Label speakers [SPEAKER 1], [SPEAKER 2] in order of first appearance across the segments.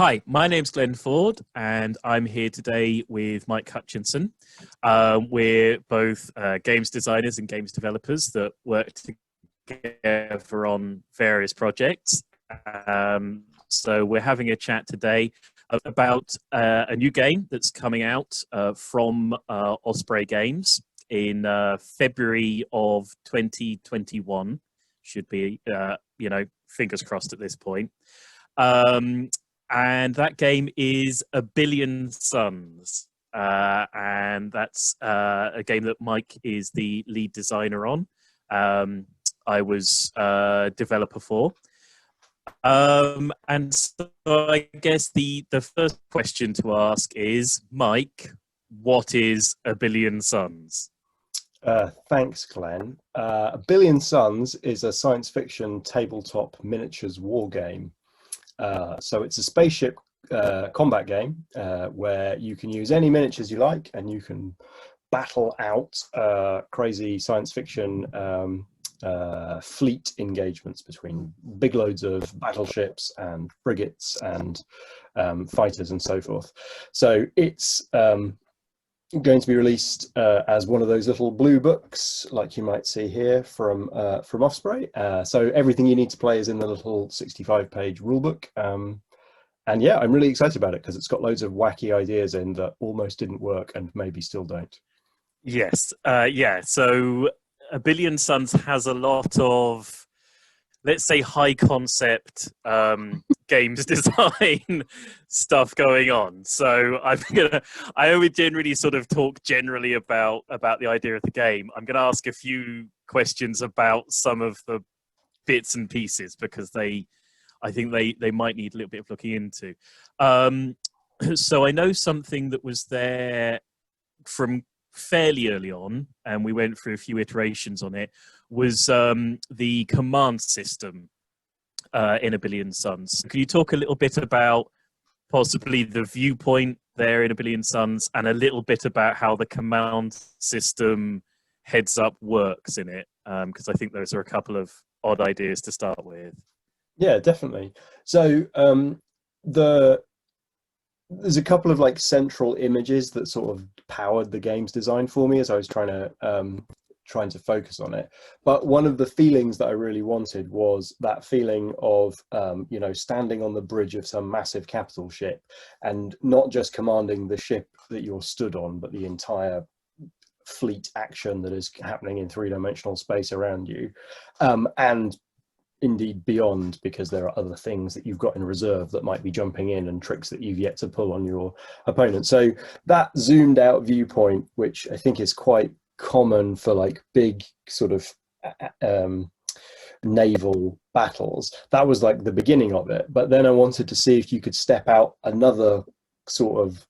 [SPEAKER 1] Hi, my name's Glenn Ford, and I'm here today with Mike Hutchinson. We're both games designers and games developers that work together on various projects. So we're having a chat today about a new game that's coming out from Osprey Games in February of 2021. Should be, fingers crossed at this point. And that game is A Billion Suns. And that's a game that Mike is the lead designer on. I was a developer for. And so I guess the first question to ask is, Mike, what is A Billion Suns?
[SPEAKER 2] Thanks, Glenn. A Billion Suns is a science fiction tabletop miniatures war game. So it's a spaceship combat game where you can use any miniatures you like, and you can battle out crazy science fiction fleet engagements between big loads of battleships and frigates and fighters and so forth. So it's going to be released as one of those little blue books, like you might see here from Osprey. So everything you need to play is in the little 65-page rulebook. And yeah, I'm really excited about it because it's got loads of wacky ideas in that almost didn't work and maybe still don't.
[SPEAKER 1] Yes, so A Billion Suns has a lot of, let's say, high concept games design stuff going on. So I would generally sort of talk generally about the idea of the game. I'm going to ask a few questions about some of the bits and pieces because I think they might need a little bit of looking into. So I know something that was there from fairly early on, and we went through a few iterations on it, was the command system in A Billion Suns. Can you talk a little bit about possibly the viewpoint there in A Billion Suns and a little bit about how the command system heads up works in it? Because I think those are a couple of odd ideas to start with.
[SPEAKER 2] Yeah, definitely. So there's a couple of like central images that sort of powered the game's design for me as I was trying to focus on it. But one of the feelings that I really wanted was that feeling of standing on the bridge of some massive capital ship and not just commanding the ship that you're stood on, but the entire fleet action that is happening in three-dimensional space around you, and indeed beyond, because there are other things that you've got in reserve that might be jumping in and tricks that you've yet to pull on your opponent. So that zoomed out viewpoint, which I think is quite common for like big sort of naval battles, that was like the beginning of it. But then I wanted to see if you could step out another sort of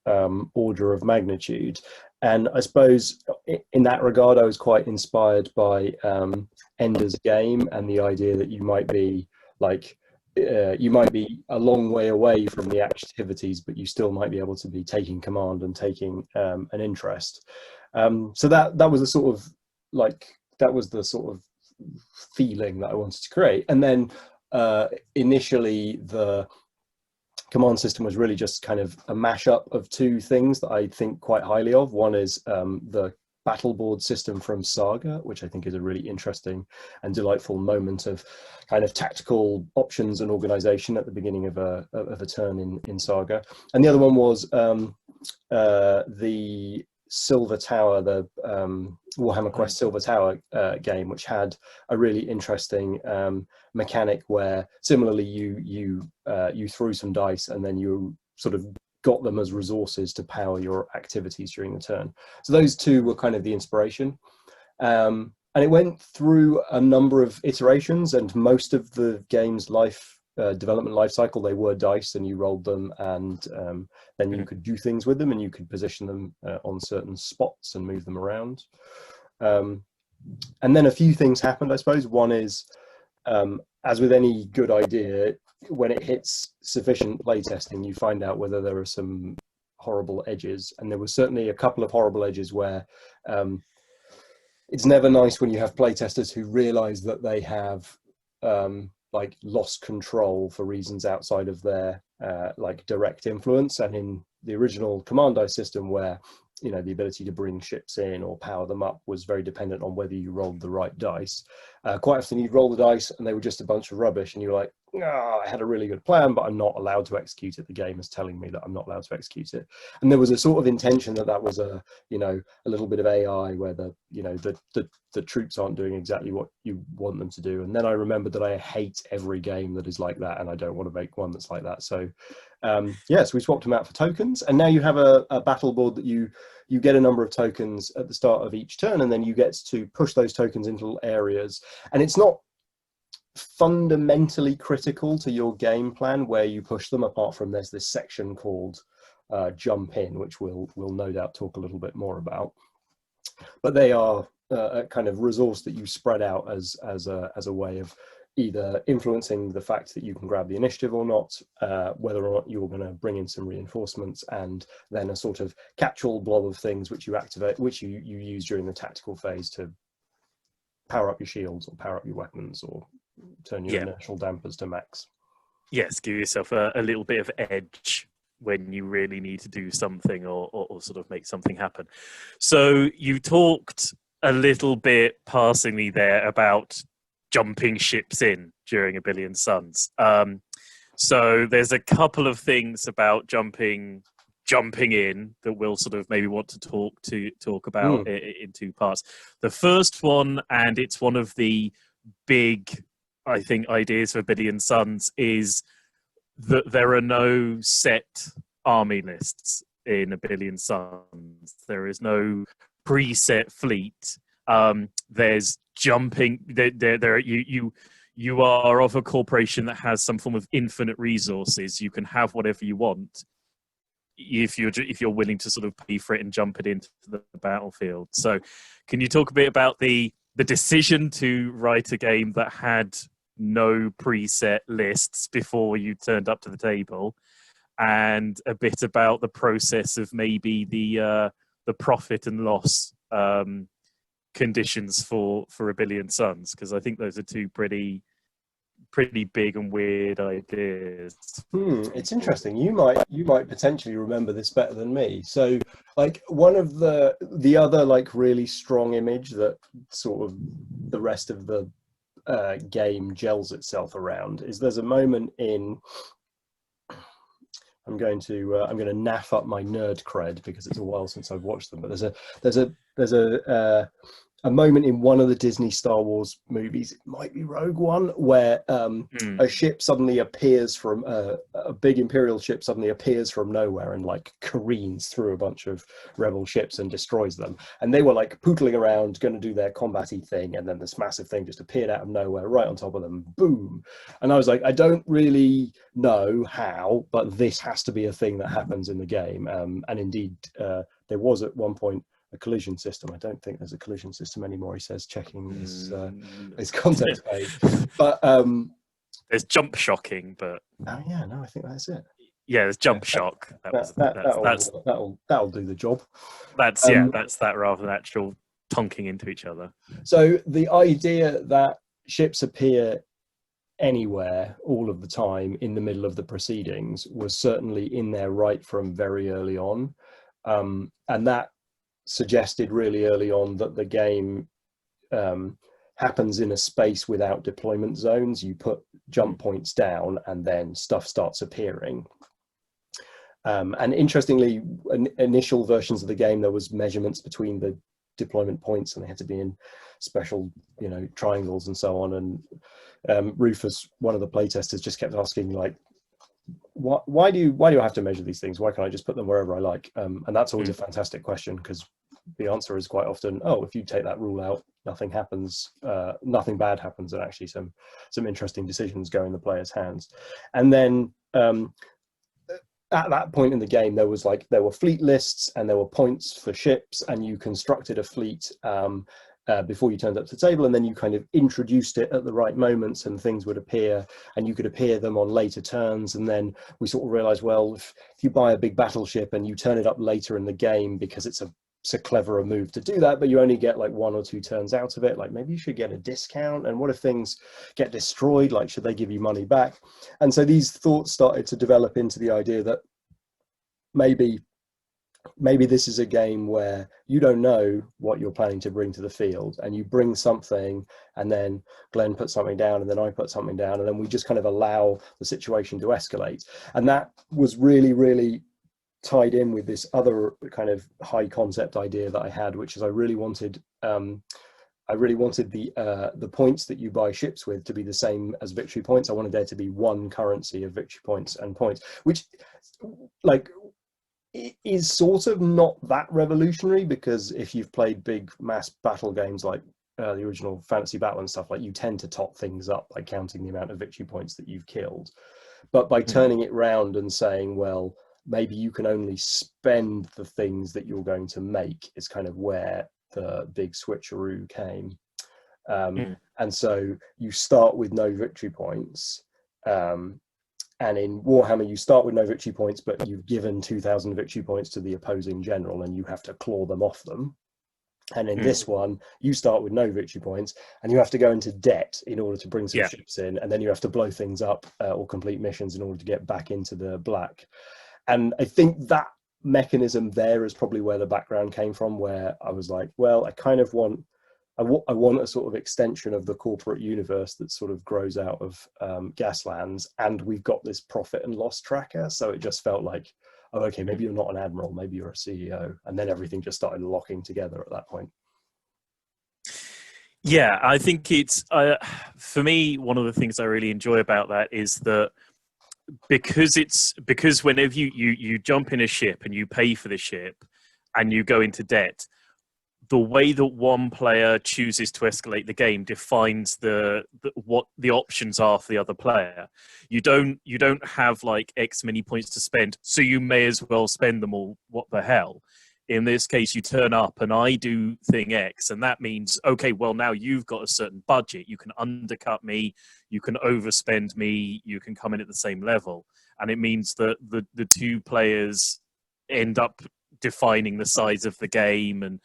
[SPEAKER 2] order of magnitude. And I suppose in that regard, I was quite inspired by Ender's Game and the idea that you might be a long way away from the activities, but you still might be able to be taking command and taking an interest. So that was the sort of feeling that I wanted to create. And then initially the command system was really just kind of a mashup of two things that I think quite highly of. One is the battle board system from Saga, which I think is a really interesting and delightful moment of kind of tactical options and organization at the beginning of a turn in Saga. And the other one was the Silver Tower, the Warhammer Quest Silver Tower game, which had a really interesting mechanic where similarly you threw some dice and then you sort of got them as resources to power your activities during the turn. So those two were kind of the inspiration. And it went through a number of iterations, and most of the game's development life cycle, they were dice and you rolled them, and then you could do things with them and you could position them on certain spots and move them around. And then a few things happened, I suppose. One is, as with any good idea, when it hits sufficient playtesting, you find out whether there are some horrible edges. And there were certainly a couple of horrible edges where it's never nice when you have playtesters who realize that they have like lost control for reasons outside of their like direct influence. And in the original command dice system, where you know the ability to bring ships in or power them up was very dependent on whether you rolled the right dice, quite often you'd roll the dice and they were just a bunch of rubbish, and you were like, oh, I had a really good plan, but I'm not allowed to execute it. The game is telling me that I'm not allowed to execute it. And there was a sort of intention that that was a, you know, a little bit of AI where the, you know, the troops aren't doing exactly what you want them to do. And then I remembered that I hate every game that is like that, and I don't want to make one that's like that. So yes, we swapped them out for tokens, and now you have a battle board that you get a number of tokens at the start of each turn, and then you get to push those tokens into little areas. And it's not fundamentally critical to your game plan where you push them, apart from there's this section called jump in, which we'll no doubt talk a little bit more about. But they are a kind of resource that you spread out as a way of either influencing the fact that you can grab the initiative or not, whether or not you're going to bring in some reinforcements, and then a sort of catch-all blob of things which you activate, which you use during the tactical phase to power up your shields or power up your weapons or turn your inertial dampers to max.
[SPEAKER 1] Yes, give yourself a little bit of edge when you really need to do something or sort of make something happen. So you talked a little bit passingly there about jumping ships in during A Billion Suns. So there's a couple of things about jumping in that we'll sort of maybe want to talk about in two parts. The first one, and it's one of the big, I think, ideas for A Billion Suns, is that there are no set army lists in A Billion Suns. There is no preset fleet. There's jumping. You are of a corporation that has some form of infinite resources. You can have whatever you want if you're willing to sort of pay for it and jump it into the battlefield. So, can you talk a bit about the decision to write a game that had no preset lists before you turned up to the table, and a bit about the process of maybe the profit and loss conditions for A Billion Suns? Because I think those are two pretty big and weird ideas.
[SPEAKER 2] It's interesting. You might potentially remember this better than me. So, like, one of the other like really strong image that sort of the rest of the game gels itself around is there's a moment in. I'm going to naff up my nerd cred because it's a while since I've watched them. But there's a moment in one of the Disney Star Wars movies, it might be Rogue One, where a ship suddenly appears from a big Imperial ship suddenly appears from nowhere and like careens through a bunch of rebel ships and destroys them. And they were like pootling around, going to do their combat-y thing, and then this massive thing just appeared out of nowhere, right on top of them, boom. And I was like, I don't really know how, but this has to be a thing that happens in the game. And indeed, there was at one point a collision system. I don't think there's a collision system anymore, he says, checking his context page. But
[SPEAKER 1] there's jump shocking, but
[SPEAKER 2] oh yeah, no, I think that's it.
[SPEAKER 1] Yeah, there's jump shock.
[SPEAKER 2] That'll do the job.
[SPEAKER 1] That's that rather than actual tonking into each other.
[SPEAKER 2] So the idea that ships appear anywhere all of the time in the middle of the proceedings was certainly in there right from very early on, and that suggested really early on that the game happens in a space without deployment zones. You put jump points down and then stuff starts appearing. And interestingly, initial versions of the game, there was measurements between the deployment points and they had to be in special, triangles and so on. And Rufus, one of the playtesters, just kept asking, like, why do I have to measure these things? Why can't I just put them wherever I like? And that's always a fantastic question, because the answer is quite often, oh, if you take that rule out, nothing happens, nothing bad happens, and actually some interesting decisions go in the player's hands. And then at that point in the game, there were fleet lists and there were points for ships, and you constructed a fleet before you turned up to the table, and then you kind of introduced it at the right moments and things would appear, and you could appear them on later turns. And then we sort of realized, well, if you buy a big battleship and you turn it up later in the game because it's a a cleverer move to do that, but you only get like 1 or 2 turns out of it. Like maybe you should get a discount. And what if things get destroyed? Like, should they give you money back? And so these thoughts started to develop into the idea that maybe this is a game where you don't know what you're planning to bring to the field, and you bring something, and then Glenn puts something down, and then I put something down, and then we just kind of allow the situation to escalate. And that was really, really tied in with this other kind of high concept idea that I had, which is I really wanted the points that you buy ships with to be the same as victory points. I wanted there to be one currency of victory points and points, which like it is sort of not that revolutionary, because if you've played big mass battle games like the original Fantasy Battle and stuff, like you tend to top things up by counting the amount of victory points that you've killed. But by turning it round and saying, well, maybe you can only spend the things that you're going to make, is kind of where the big switcheroo came. And so you start with no victory points. And in Warhammer, you start with no victory points, but you've given 2,000 victory points to the opposing general, and you have to claw them off them. And in this one, you start with no victory points, and you have to go into debt in order to bring some ships in, and then you have to blow things up or complete missions in order to get back into the black. And I think that mechanism there is probably where the background came from, where I was like, well, I kind of want a sort of extension of the corporate universe that sort of grows out of Gaslands, and we've got this profit and loss tracker. So it just felt like, oh, okay, maybe you're not an admiral, maybe you're a CEO. And then everything just started locking together at that point.
[SPEAKER 1] Yeah, I think it's, for me, one of the things I really enjoy about that is that because whenever you jump in a ship and you pay for the ship and you go into debt, the way that one player chooses to escalate the game defines what the options are for the other player. You don't have like X many points to spend, so you may as well spend them all. What the hell? In this case, you turn up and I do thing X, and that means, okay, well, now you've got a certain budget. You can undercut me, you can overspend me, you can come in at the same level. And it means that the two players end up defining the size of the game, and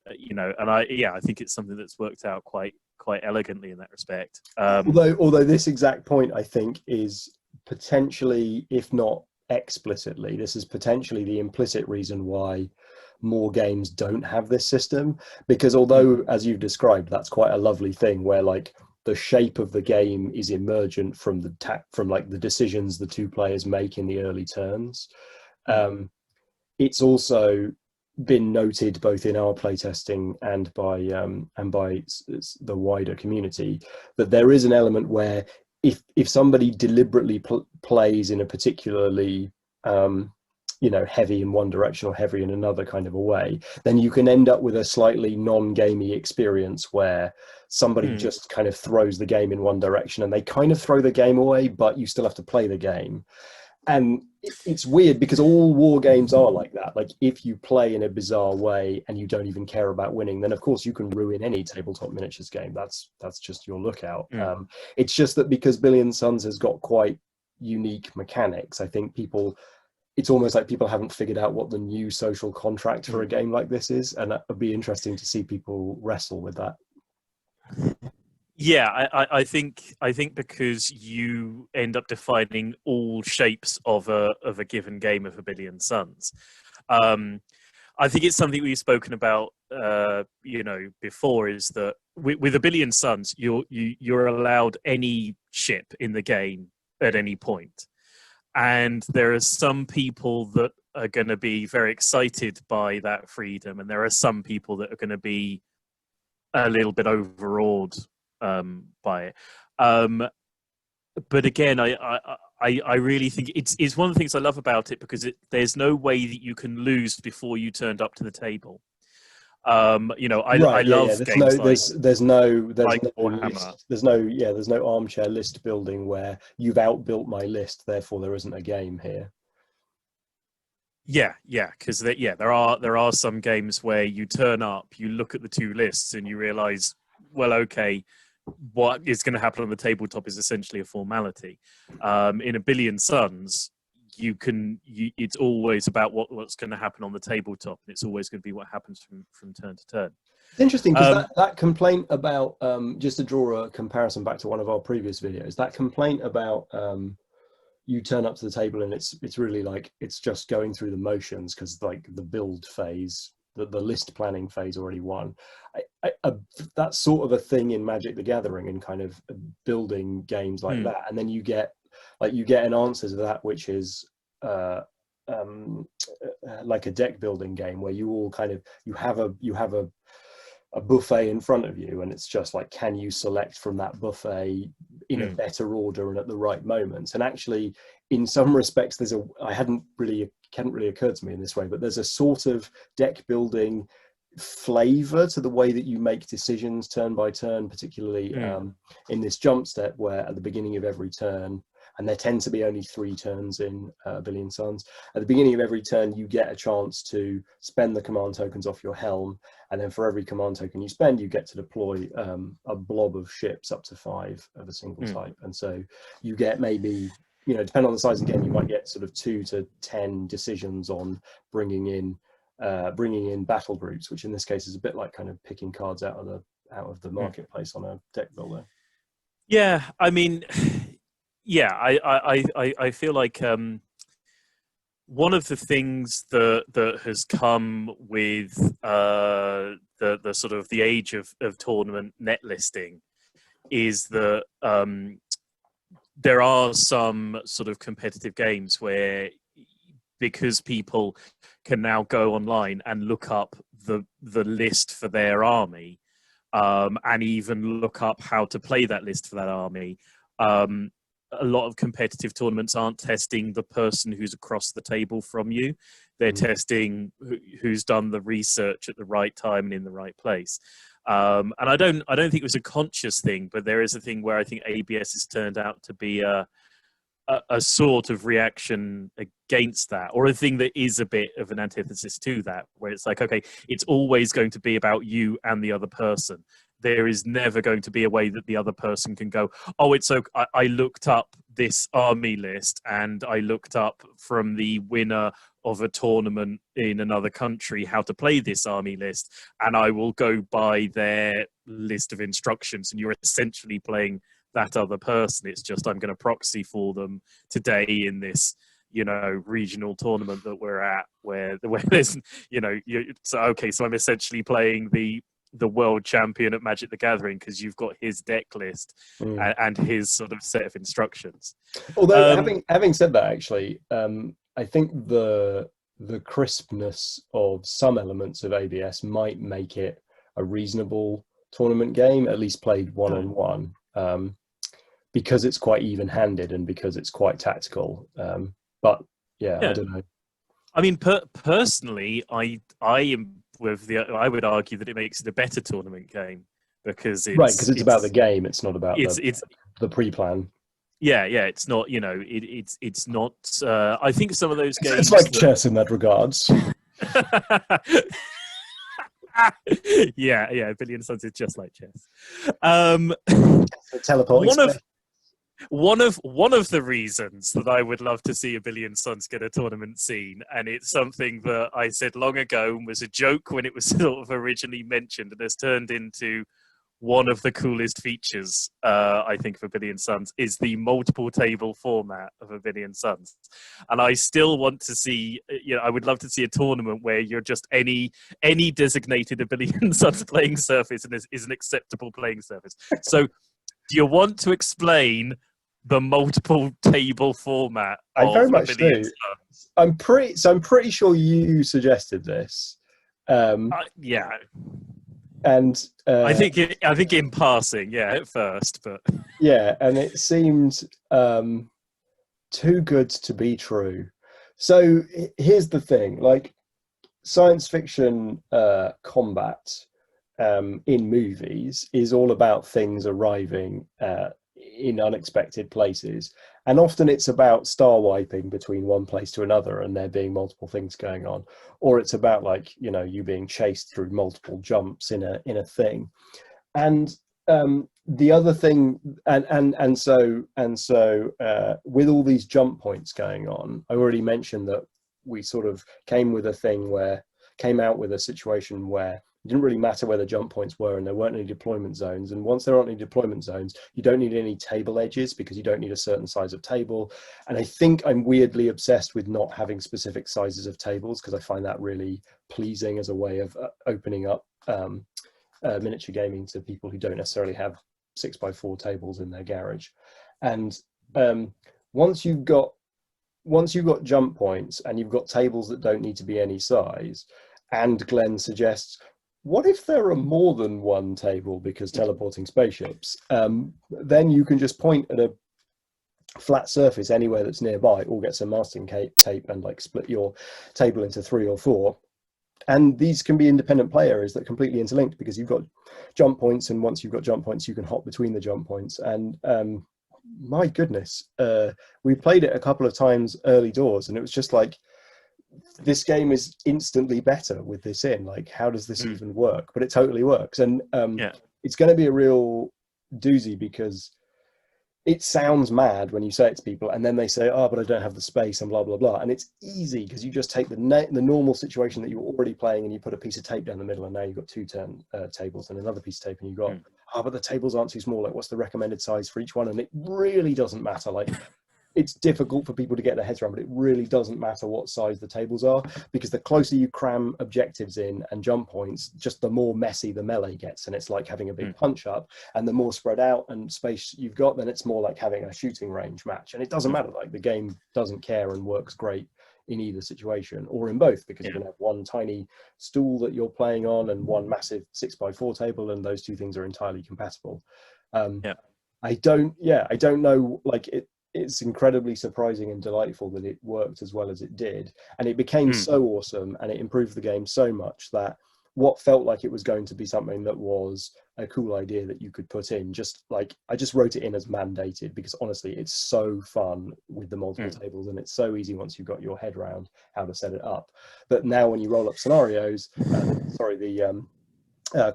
[SPEAKER 1] I think it's something that's worked out quite elegantly in that respect.
[SPEAKER 2] Although this exact point, I think, is potentially, if not explicitly, this is potentially the implicit reason why more games don't have this system. Because although, as you've described, that's quite a lovely thing where like the shape of the game is emergent from the decisions the two players make in the early turns. It's also been noted both in our playtesting and by the wider community that there is an element where if somebody deliberately plays in a particularly heavy in one direction or heavy in another kind of a way, then you can end up with a slightly non-gamey experience where somebody just kind of throws the game in one direction and they kind of throw the game away, but you still have to play the game. And it's weird because all war games are like that. Like if you play in a bizarre way and you don't even care about winning, then of course you can ruin any tabletop miniatures game. That's just your lookout. It's just that because Billion Suns has got quite unique mechanics, I think it's almost like people haven't figured out what the new social contract for a game like this is. And it would be interesting to see people wrestle with that.
[SPEAKER 1] Yeah, I think because you end up defining all shapes of a given game of A Billion Suns. I think it's something we've spoken about, before, is that with A Billion Suns, you're allowed any ship in the game at any point, and there are some people that are going to be very excited by that freedom, and there are some people that are going to be a little bit overawed by it. But again, I really think it's one of the things I love about it, because there's no way that you can lose before you turned up to the table. I love games
[SPEAKER 2] there's no armchair list building where you've outbuilt my list, therefore there isn't a game here.
[SPEAKER 1] Yeah, because there are some games where you turn up, you look at the two lists, and you realise, well, okay, what is going to happen on the tabletop is essentially a formality. In A Billion Suns, it's always about what's going to happen on the tabletop, and it's always going to be what happens from turn to turn.
[SPEAKER 2] It's interesting because that complaint about just to draw a comparison back to one of our previous videos, that complaint about you turn up to the table and it's really like it's just going through the motions because like the build phase, the list planning phase already won. That's sort of a thing in Magic the Gathering and kind of building games like that, and then you get an answer to that which is like a deck building game where you all kind of you have a buffet in front of you, and it's just like, can you select from that buffet in a better order and at the right moments? And actually, in some respects, hadn't really occurred to me in this way, but there's a sort of deck building flavor to the way that you make decisions turn by turn, particularly in this jump step, where at the beginning of every turn, and there tend to be only 3 turns in A Billion Suns. At the beginning of every turn, you get a chance to spend the command tokens off your helm, and then for every command token you spend, you get to deploy a blob of ships up to 5 of a single type. And so you get maybe, depending on the size again, you might get sort of 2 to 10 decisions on bringing in battle groups, which in this case is a bit like kind of picking cards out of the marketplace on a deck builder.
[SPEAKER 1] Yeah, I mean. Yeah, I feel like one of the things that has come with the sort of the age of tournament net listing is that there are some sort of competitive games where, because people can now go online and look up the list for their army, and even look up how to play that list for that army. A lot of competitive tournaments aren't testing the person who's across the table from you. They're testing who's done the research at the right time and in the right place. And I don't think it was a conscious thing, but there is a thing where I think ABS has turned out to be a sort of reaction against that, or a thing that is a bit of an antithesis to that, where it's like, okay, it's always going to be about you and the other person. There is never going to be a way that the other person can go, oh, it's okay. I looked up this army list and I looked up from the winner of a tournament in another country how to play this army list, and I will go by their list of instructions, and you're essentially playing that other person. It's just I'm going to proxy for them today in this, regional tournament that we're at, where there's, so I'm essentially playing the world champion at Magic the Gathering because you've got his deck list and his sort of set of instructions.
[SPEAKER 2] Although having said that, actually, I think the crispness of some elements of ABS might make it a reasonable tournament game, at least played one-on-one, because it's quite even-handed and because it's quite tactical. But yeah, I don't know.
[SPEAKER 1] I mean, personally, I would argue that it makes it a better tournament game because it's
[SPEAKER 2] about the game. It's not about the pre-plan.
[SPEAKER 1] Yeah, it's not. It's not. I think some of those games.
[SPEAKER 2] It's like chess in that regards.
[SPEAKER 1] yeah. Billion Suns is just like chess.
[SPEAKER 2] Teleporting.
[SPEAKER 1] One of the reasons that I would love to see A Billion Suns get a tournament scene, and it's something that I said long ago and was a joke when it was sort of originally mentioned, and has turned into one of the coolest features, I think, of A Billion Suns, is the multiple table format of A Billion Suns. And I still want to see, I would love to see a tournament where you're just any designated A Billion Suns playing surface and is an acceptable playing surface. So, do you want to explain the multiple table format?
[SPEAKER 2] I very much do. I'm pretty sure you suggested this.
[SPEAKER 1] Yeah.
[SPEAKER 2] And
[SPEAKER 1] I think in passing, at first, but
[SPEAKER 2] yeah, and it seemed too good to be true. So here's the thing: like science fiction combat in movies is all about things arriving in unexpected places, and often it's about star wiping between one place to another and there being multiple things going on, or it's about, like, you being chased through multiple jumps in a thing. And The other thing, with all these jump points going on, I already mentioned that we sort of came out with a situation where it didn't really matter where the jump points were, and there weren't any deployment zones. And once there aren't any deployment zones, you don't need any table edges because you don't need a certain size of table. And I think I'm weirdly obsessed with not having specific sizes of tables because I find that really pleasing as a way of opening up miniature gaming to people who don't necessarily have 6x4 tables in their garage. And once you've got jump points and you've got tables that don't need to be any size, and Glenn suggests, what if there are more than one table because teleporting spaceships? Then you can just point at a flat surface anywhere that's nearby, or get some masking tape and like split your table into 3 or 4. And these can be independent play areas that are completely interlinked because you've got jump points, and once you've got jump points, you can hop between the jump points. And my goodness, we played it a couple of times early doors, and it was just like, this game is instantly better with this in. Like, how does this even work? But it totally works. And it's going to be a real doozy because it sounds mad when you say it to people, and then they say, oh, but I don't have the space and blah, blah, blah. And it's easy because you just take the normal situation that you were already playing and you put a piece of tape down the middle, and now you've got 2 tables and another piece of tape, and you've got, but the tables aren't too small. Like, what's the recommended size for each one? And it really doesn't matter. Like, it's difficult for people to get their heads around, but it really doesn't matter what size the tables are, because the closer you cram objectives in and jump points, just the more messy the melee gets. And it's like having a big punch up, and the more spread out and space you've got, then it's more like having a shooting range match. And it doesn't matter, like the game doesn't care and works great in either situation or in both, because you can have one tiny stool that you're playing on and one massive 6x4 table, and those two things are entirely compatible. I don't know, like it's incredibly surprising and delightful that it worked as well as it did, and it became so awesome, and it improved the game so much that what felt like it was going to be something that was a cool idea that you could put in, just like, I just wrote it in as mandated, because honestly it's so fun with the multiple tables, and it's so easy once you've got your head around how to set it up. But now when you roll up scenarios,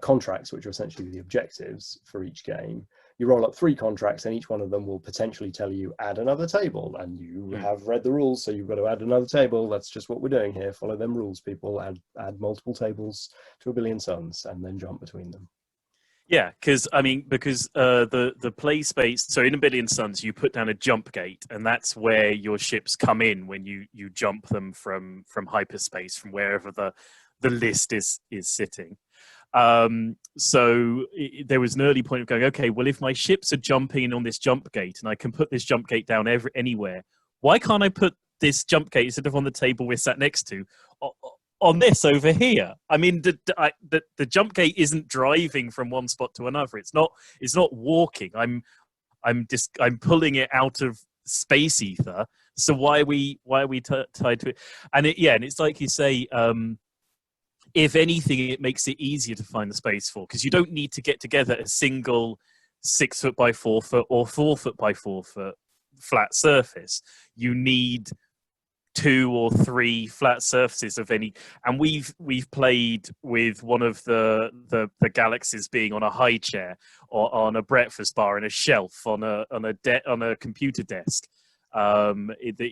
[SPEAKER 2] contracts, which are essentially the objectives for each game, you roll up 3 contracts, and each one of them will potentially tell you, add another table, and you have read the rules, so you've got to add another table. That's just what we're doing here. Follow them rules, people. Add multiple tables to A Billion Suns, and then jump between them.
[SPEAKER 1] Yeah, because the play space. So in A Billion Suns, you put down a jump gate, and that's where your ships come in when you jump them from hyperspace, from wherever the list is sitting. So there was an early point of going, okay, well, if my ships are jumping on this jump gate, and I can put this jump gate down anywhere, why can't I put this jump gate instead of on the table we're sat next to on this over here? I mean, the jump gate isn't driving from one spot to another. It's not walking. I'm pulling it out of space ether. So why are we tied to it? And it's like you say, if anything, it makes it easier to find the space for, because you don't need to get together a single 6 foot by 4 foot or 4 foot by 4 foot flat surface. You need 2 or 3 flat surfaces of any. And we've played with one of the galaxies being on a high chair, or on a breakfast bar, and a shelf on a computer desk. It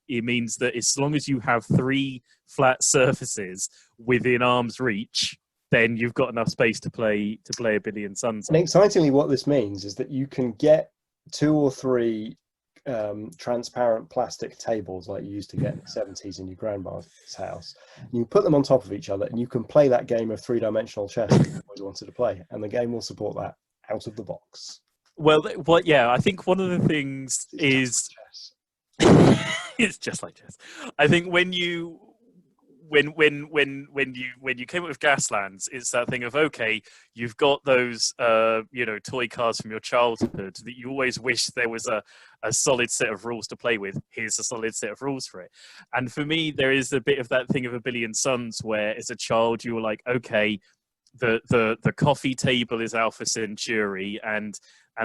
[SPEAKER 1] means that as long as you have 3 flat surfaces within arm's reach, then you've got enough space to play A Billion Suns.
[SPEAKER 2] And excitingly, what this means is that you can get 2 or 3 transparent plastic tables like you used to get in the 70s in your grandma's house. You put them on top of each other, and you can play that game of 3-dimensional chess that you always wanted to play, and the game will support that out of the box.
[SPEAKER 1] Well, I think one of the things is it's just like chess. I think when you came up with Gaslands, it's that thing of, okay, you've got those toy cars from your childhood that you always wish there was a solid set of rules to play with. Here's a solid set of rules for it. And for me, there is a bit of that thing of A Billion Suns, where as a child you were like, okay, the coffee table is Alpha Centauri, and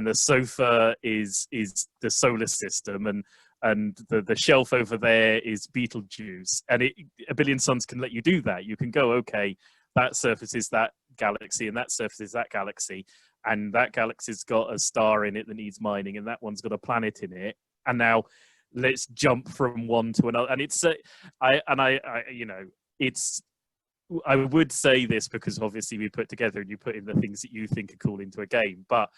[SPEAKER 1] the sofa is the solar system, and the shelf over there is Betelgeuse. And A Billion Suns can let you do that. You can go, okay, that surface is that galaxy, and that surface is that galaxy, and that galaxy's got a star in it that needs mining, and that one's got a planet in it, and now let's jump from one to another. And it's it's, I would say this because obviously we put together and you put in the things that you think are cool into a game, but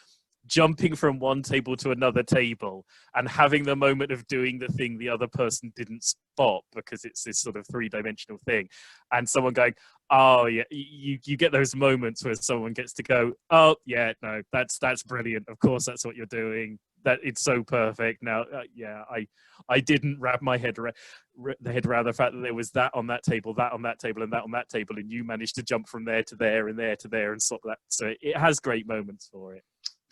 [SPEAKER 1] jumping from one table to another table and having the moment of doing the thing the other person didn't spot because it's this sort of three-dimensional thing, and someone going, oh yeah, you get those moments where someone gets to go, oh yeah, no, that's brilliant, of course that's what you're doing, that it's so perfect. Now yeah, I didn't wrap my head around the fact that there was that on that table, that on that table, and that on that table, and you managed to jump from there to there and there to there and stop that. So it has great moments for it.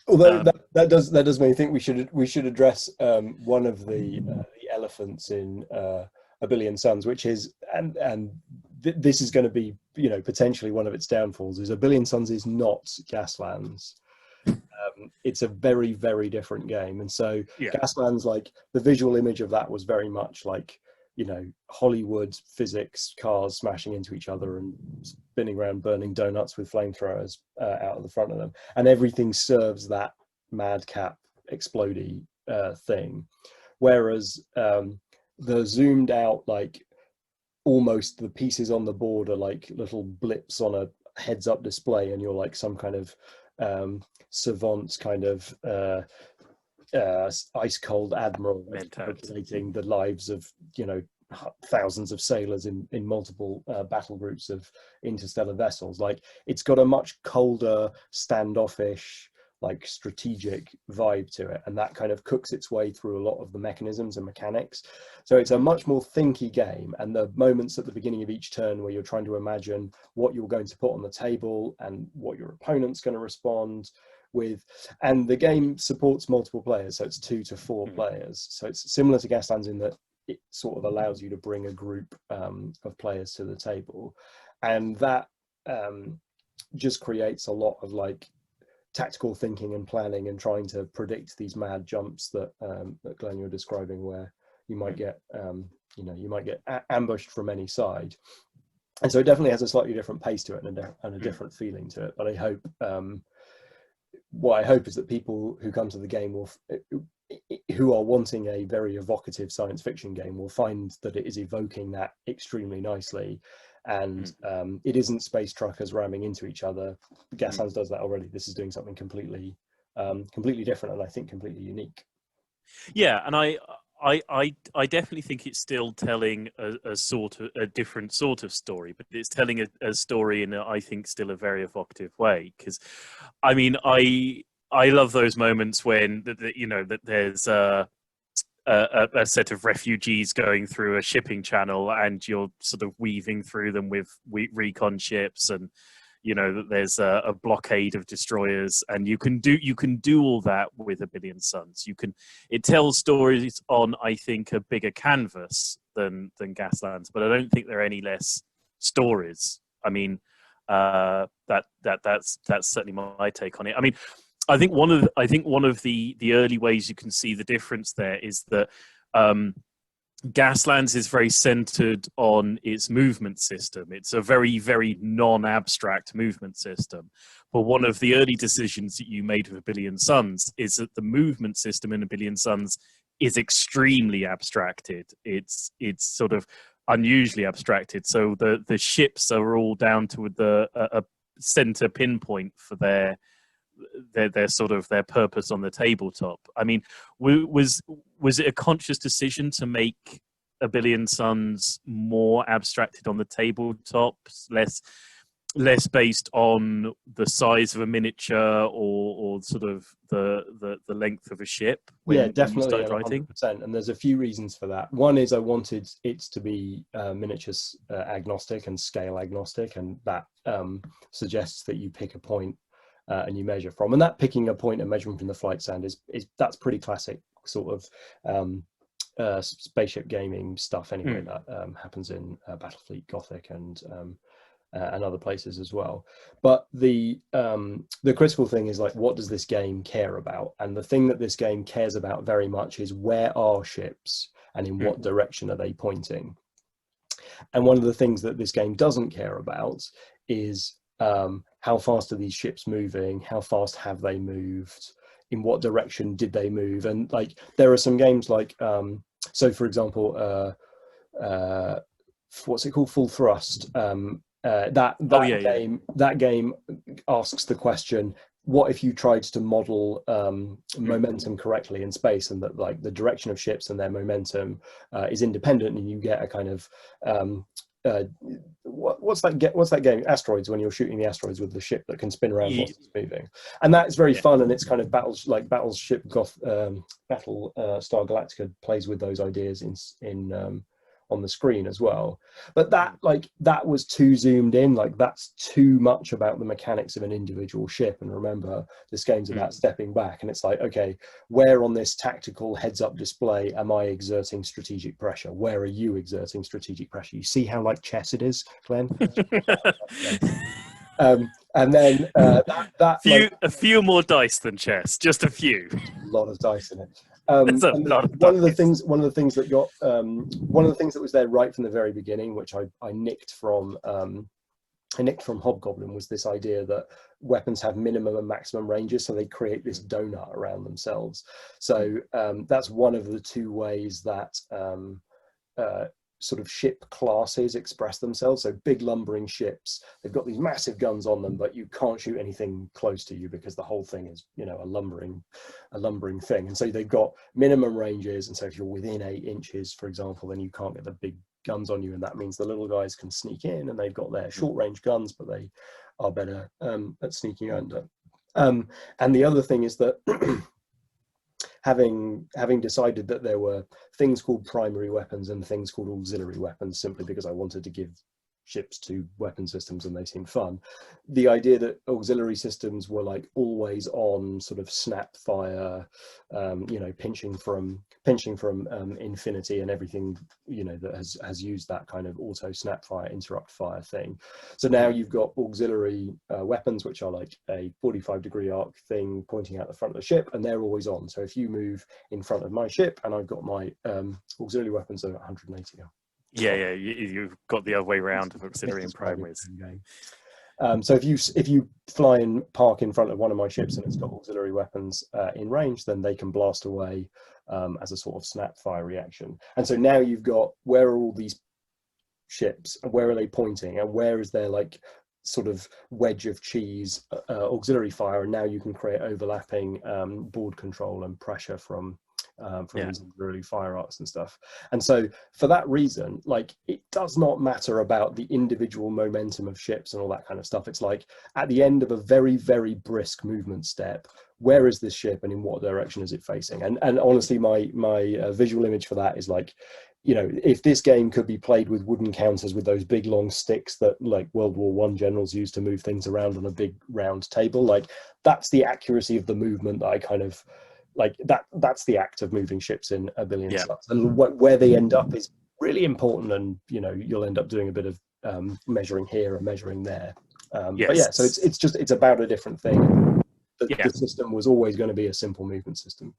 [SPEAKER 2] Although that does make me think we should address one of the elephants in A Billion Suns, which is this is going to be, you know, potentially one of its downfalls, is A Billion Suns is not Gaslands. It's a very, very different game, and so yeah. Gaslands, like the visual image of that was very much like, you know, Hollywood physics, cars smashing into each other and spinning around, burning donuts with flamethrowers out of the front of them, and everything serves that madcap explodey thing. Whereas the zoomed out, like almost the pieces on the board are like little blips on a heads-up display, and you're like some kind of savant kind of ice cold admiral calculating the lives of, you know, thousands of sailors in multiple battle groups of interstellar vessels. Like, it's got a much colder, standoffish, like strategic vibe to it, and that kind of cooks its way through a lot of the mechanisms and mechanics. So it's a much more thinky game, and the moments at the beginning of each turn where you're trying to imagine what you're going to put on the table and what your opponent's going to respond with, and the game supports multiple players, so it's 2 to 4 players, so it's similar to Gaslands in that it sort of allows you to bring a group of players to the table, and that just creates a lot of like tactical thinking and planning and trying to predict these mad jumps that that Glenn, you're describing, where you might get you know, you might get ambushed from any side. And so it definitely has a slightly different pace to it and a different feeling to it. But I hope what I hope is that people who come to the game will, who are wanting a very evocative science fiction game, will find that it is evoking that extremely nicely. And it isn't space truckers ramming into each other. Gaslands does that already. This is doing something completely different, and I think completely unique.
[SPEAKER 1] Yeah, and I definitely think it's still telling a sort of a different sort of story, but it's telling a story in I think still a very evocative way. Because, I mean, I love those moments when you know that there's a set of refugees going through a shipping channel, and you're sort of weaving through them with recon ships, and you know that there's a blockade of destroyers, and you can do all that with A Billion Suns. It tells stories on, I think, a bigger canvas than Gaslands, but I don't think there are any less stories. I mean, that's certainly my take on it. I mean, I think one of the early ways you can see the difference there is that Gaslands is very centered on its movement system. It's a very, very non-abstract movement system. But one of the early decisions that you made with A Billion Suns is that the movement system in A Billion Suns is extremely abstracted. It's sort of unusually abstracted. So the ships are all down to a center pinpoint for their sort of their purpose on the tabletop. I mean, was it a conscious decision to make A Billion Suns more abstracted on the tabletop, less based on the size of a miniature or sort of the length of a ship?
[SPEAKER 2] Yeah, definitely, 100%. And there's a few reasons for that. One is I wanted it to be miniatures agnostic and scale agnostic, and that suggests that you pick a point and you measure from, and that picking a point and measuring from the flight stand is that's pretty classic sort of spaceship gaming stuff anyway. That happens in Battlefleet Gothic and other places as well. But the critical thing is, like, what does this game care about? And the thing that this game cares about very much is, where are ships and in what direction are they pointing? And one of the things that this game doesn't care about is how fast are these ships moving, how fast have they moved, in what direction did they move. And like there are some games like so for example what's it called, Full Thrust, that game asks the question, what if you tried to model momentum correctly in space, and that like the direction of ships and their momentum is independent, and you get a kind of what's that game, Asteroids, when you're shooting the asteroids with the ship that can spin around whilst it's moving. And that's very fun, and it's kind of Battleship Battle Star Galactica plays with those ideas in on the screen as well. But that was too zoomed in, like that's too much about the mechanics of an individual ship. And remember, this game's about stepping back, and it's like, okay, where on this tactical heads-up display am I exerting strategic pressure? Where are you exerting strategic pressure? You see how like chess it is, Glenn? And then
[SPEAKER 1] a few more dice than chess, just a few.
[SPEAKER 2] A lot of dice in it. One of the things that got one of the things that was there right from the very beginning, which I nicked from Hobgoblin, was this idea that weapons have minimum and maximum ranges, so they create this donut around themselves. So that's one of the two ways that sort of ship classes express themselves. So big lumbering ships, they've got these massive guns on them, but you can't shoot anything close to you because the whole thing is, you know, a lumbering thing. And so they've got minimum ranges, and so if you're within 8 inches, for example, then you can't get the big guns on you, and that means the little guys can sneak in, and they've got their short range guns, but they are better at sneaking under. And the other thing is that having decided that there were things called primary weapons and things called auxiliary weapons, simply because I wanted to give ships to weapon systems and they seemed fun, the idea that auxiliary systems were like always on, sort of snap fire, you know, pinching from infinity and everything, you know, that has used that kind of auto snap fire, interrupt fire thing. So now you've got auxiliary weapons, which are like a 45-degree arc thing pointing out the front of the ship, and they're always on. So if you move in front of my ship and I've got my auxiliary weapons at 180.
[SPEAKER 1] Yeah, you've got the other way around of auxiliary and primaries.
[SPEAKER 2] So if you fly and park in front of one of my ships and it's got auxiliary weapons in range, then they can blast away as a sort of snap fire reaction. And so now you've got, where are all these ships, and where are they pointing, and where is their like sort of wedge of cheese auxiliary fire, and now you can create overlapping board control and pressure from these auxiliary fire arcs and stuff. And so for that reason, like, it does not matter about the individual momentum of ships and all that kind of stuff. It's like at the end of a very, very brisk movement step, where is this ship and in what direction is it facing? And honestly, my visual image for that is like, you know, if this game could be played with wooden counters with those big long sticks that like World War I generals used to move things around on a big round table, like that's the accuracy of the movement that I kind of like. That's the act of moving ships in A Billion Suns, and where they end up is really important. And you know, you'll end up doing a bit of measuring here and measuring there. But yeah, so it's about a different thing. The system was always going to be a simple movement system.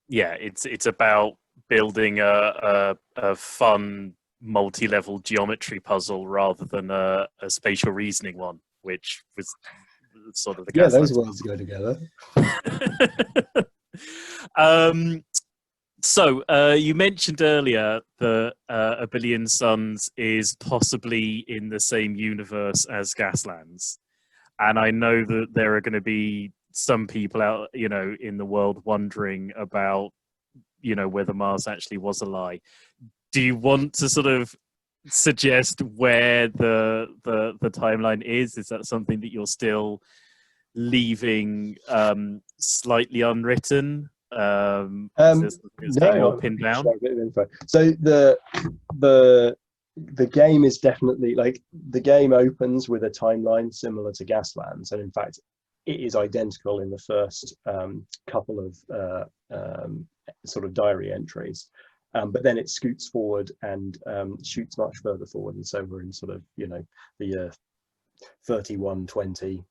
[SPEAKER 1] Yeah, it's about building a fun multi-level geometry puzzle rather than a spatial reasoning one, which was sort of the
[SPEAKER 2] those worlds go together.
[SPEAKER 1] So you mentioned earlier that A Billion Suns is possibly in the same universe as Gaslands, and I know that there are going to be some people out, you know, in the world wondering about, you know, whether Mars actually was a lie. Do you want to sort of suggest where the timeline is? Is that something that you're still leaving slightly unwritten? Pinned down?
[SPEAKER 2] So the game is definitely, like, the game opens with a timeline similar to Gaslands, and in fact it is identical in the first couple of sort of diary entries, but then it scoots forward and shoots much further forward, and so we're in sort of, you know, the year 3120,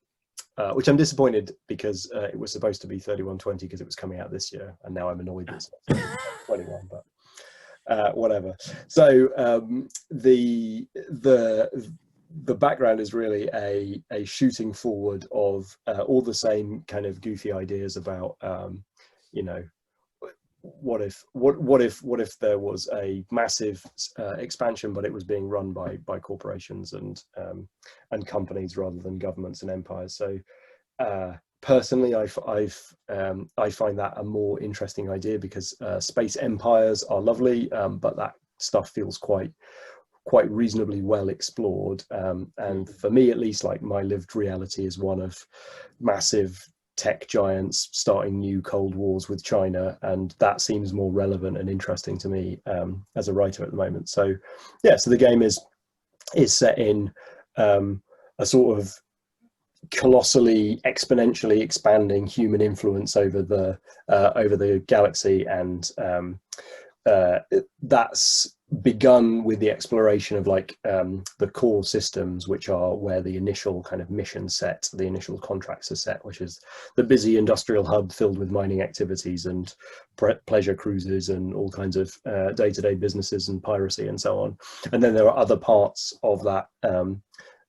[SPEAKER 2] which I'm disappointed because it was supposed to be 3120 because it was coming out this year, and now I'm annoyed that it's not 21, but whatever. So the background is really a shooting forward of all the same kind of goofy ideas about you know, what if there was a massive expansion, but it was being run by corporations and companies rather than governments and empires. So personally, I find that a more interesting idea, because space empires are lovely, but that stuff feels quite reasonably well explored. And for me, at least, like, my lived reality is one of massive tech giants starting new cold wars with China, and that seems more relevant and interesting to me as a writer at the moment. So yeah, so the game is set in a sort of colossally, exponentially expanding human influence over the galaxy, and that's begun with the exploration of like the core systems, which are where the initial kind of mission set, the initial contracts are set, which is the busy industrial hub filled with mining activities and pleasure cruises and all kinds of day-to-day businesses and piracy and so on. And then there are other parts of that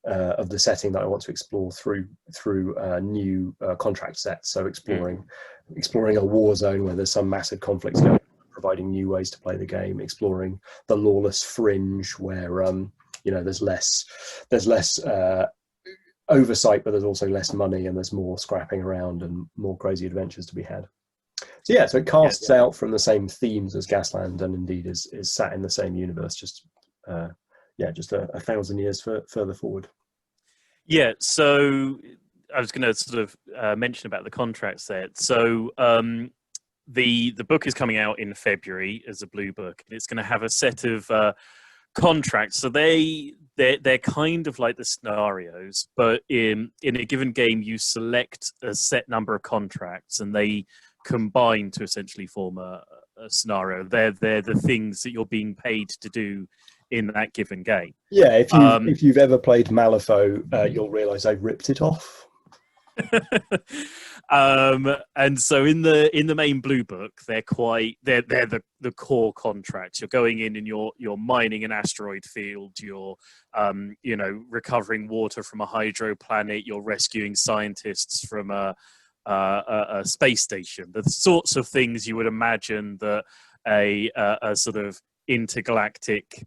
[SPEAKER 2] of the setting that I want to explore through new contract sets. So exploring a war zone where there's some massive conflicts going on, providing new ways to play the game, exploring the lawless fringe where there's less oversight, but there's also less money, and there's more scrapping around and more crazy adventures to be had. So yeah, so it casts out from the same themes as Gasland, and indeed is sat in the same universe, just a 1,000 years further forward.
[SPEAKER 1] Yeah, so I was going to sort of mention about the contract set. So the book is coming out in February as a blue book, and it's going to have a set of contracts. So they're kind of like the scenarios, but in a given game, you select a set number of contracts, and they combine to essentially form a scenario. They're the things that you're being paid to do in that given game.
[SPEAKER 2] Yeah, if you've ever played Malifaux, you'll realise I ripped it off.
[SPEAKER 1] And so in the main blue book, they're the core contracts. You're going in and you're mining an asteroid field. You're recovering water from a hydro planet. You're rescuing scientists from a space station. The sorts of things you would imagine that a sort of intergalactic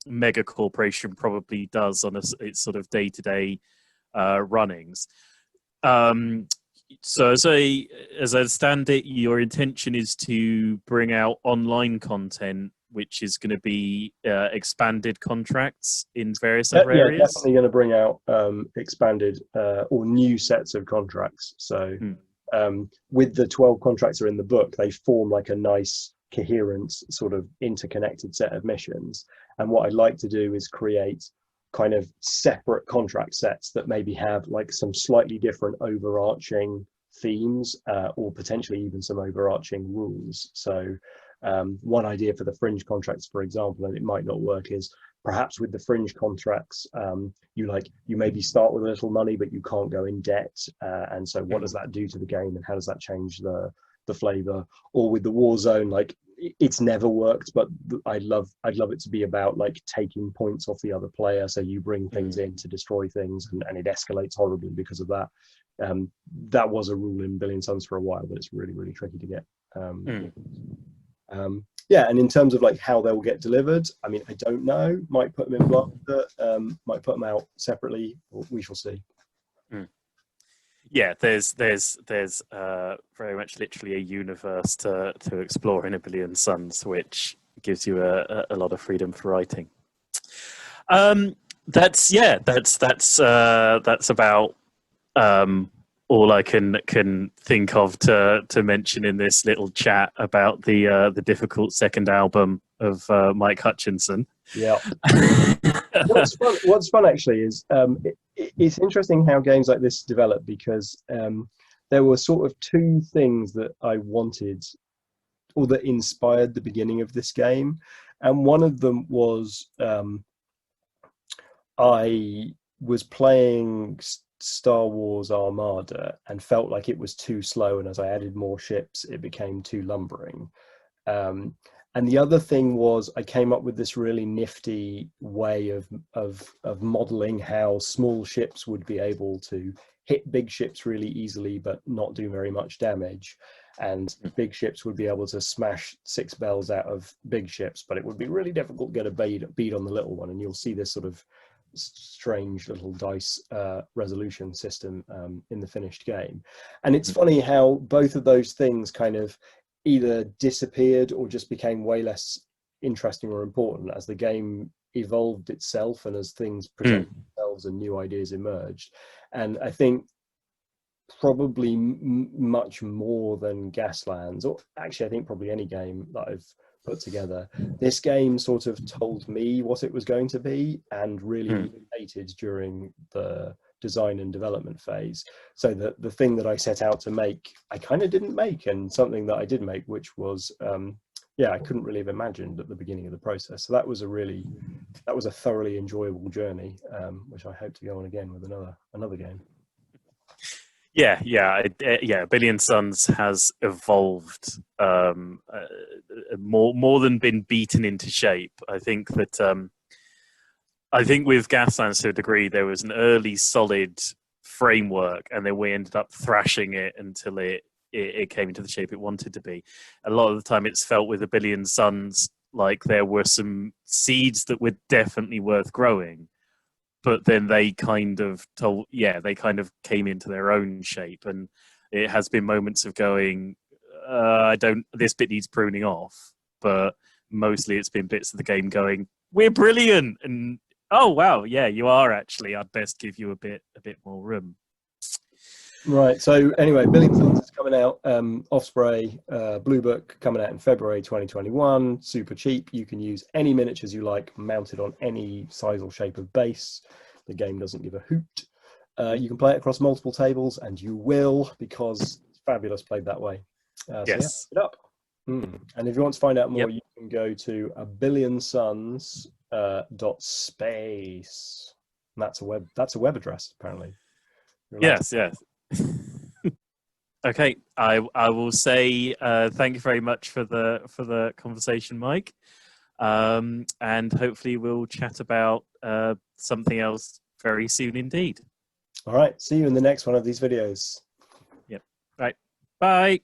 [SPEAKER 1] mega corporation probably does on its sort of day-to-day runnings. So as I understand it, your intention is to bring out online content, which is going to be expanded contracts in various other areas.
[SPEAKER 2] Yeah, definitely going to bring out expanded or new sets of contracts. So with the 12 contracts that are in the book, they form like a nice, coherent, sort of interconnected set of missions. And what I'd like to do is create kind of separate contract sets that maybe have like some slightly different overarching themes, or potentially even some overarching rules. So one idea for the fringe contracts, for example, and it might not work, is perhaps with the fringe contracts, you maybe start with a little money, but you can't go in debt. And so what does that do to the game, and how does that change the flavor? Or with the war zone, like, it's never worked, but I'd love it to be about like taking points off the other player. So you bring things in to destroy things, and it escalates horribly because of that. That was a rule in Billion Suns for a while, but it's really, really tricky to get. Yeah, and in terms of like how they'll get delivered, I mean, I don't know. Might put them in Blunder, might put them out separately. We shall see.
[SPEAKER 1] Yeah, there's very much literally a universe to explore in A Billion Suns, which gives you a lot of freedom for writing. That's about all I can think of to mention in this little chat about the difficult second album of Mike Hutchinson.
[SPEAKER 2] Yeah. What's fun actually is it's interesting how games like this develop, because there were sort of two things that I wanted, or that inspired the beginning of this game, and one of them was I was playing Star Wars Armada and felt like it was too slow, and as I added more ships, it became too lumbering. And the other thing was I came up with this really nifty way of modeling how small ships would be able to hit big ships really easily but not do very much damage, and big ships would be able to smash 6 bells out of big ships, but it would be really difficult to get a bead on the little one. And you'll see this sort of strange little dice resolution system in the finished game. And it's funny how both of those things kind of either disappeared or just became way less interesting or important as the game evolved itself and as things presented themselves and new ideas emerged. And I think probably much more than Gaslands, or actually I think probably any game that I've put together, this game sort of told me what it was going to be and really innovated during the design and development phase. So that the thing that I set out to make, I kind of didn't make, and something that I did make, which was, I couldn't really have imagined at the beginning of the process. So that was a thoroughly enjoyable journey, which I hope to go on again with another game.
[SPEAKER 1] A Billion Suns has evolved more than been beaten into shape. I think that with Gaslands to a degree, there was an early solid framework, and then we ended up thrashing it until it came into the shape it wanted to be. A lot of the time, it's felt with A Billion Suns like there were some seeds that were definitely worth growing, but then they kind of came into their own shape, and it has been moments of going, this bit needs pruning off, but mostly it's been bits of the game going, we're brilliant, and oh wow, yeah, you are actually. I'd best give you a bit more room.
[SPEAKER 2] Right. So anyway, Billion Suns is coming out. Osprey, Blue Book coming out in February 2021. Super cheap. You can use any miniatures you like, mounted on any size or shape of base. The game doesn't give a hoot. You can play it across multiple tables, and you will, because it's fabulous played that way.
[SPEAKER 1] Yes.
[SPEAKER 2] So yeah, pick it up. And if you want to find out more, you can go to abillionsons.space. That's a web address, apparently.
[SPEAKER 1] Yes. Okay, I will say thank you very much for the conversation, Mike, and hopefully we'll chat about something else very soon indeed.
[SPEAKER 2] All right, see you in the next one of these videos.
[SPEAKER 1] Yep. Right. Bye.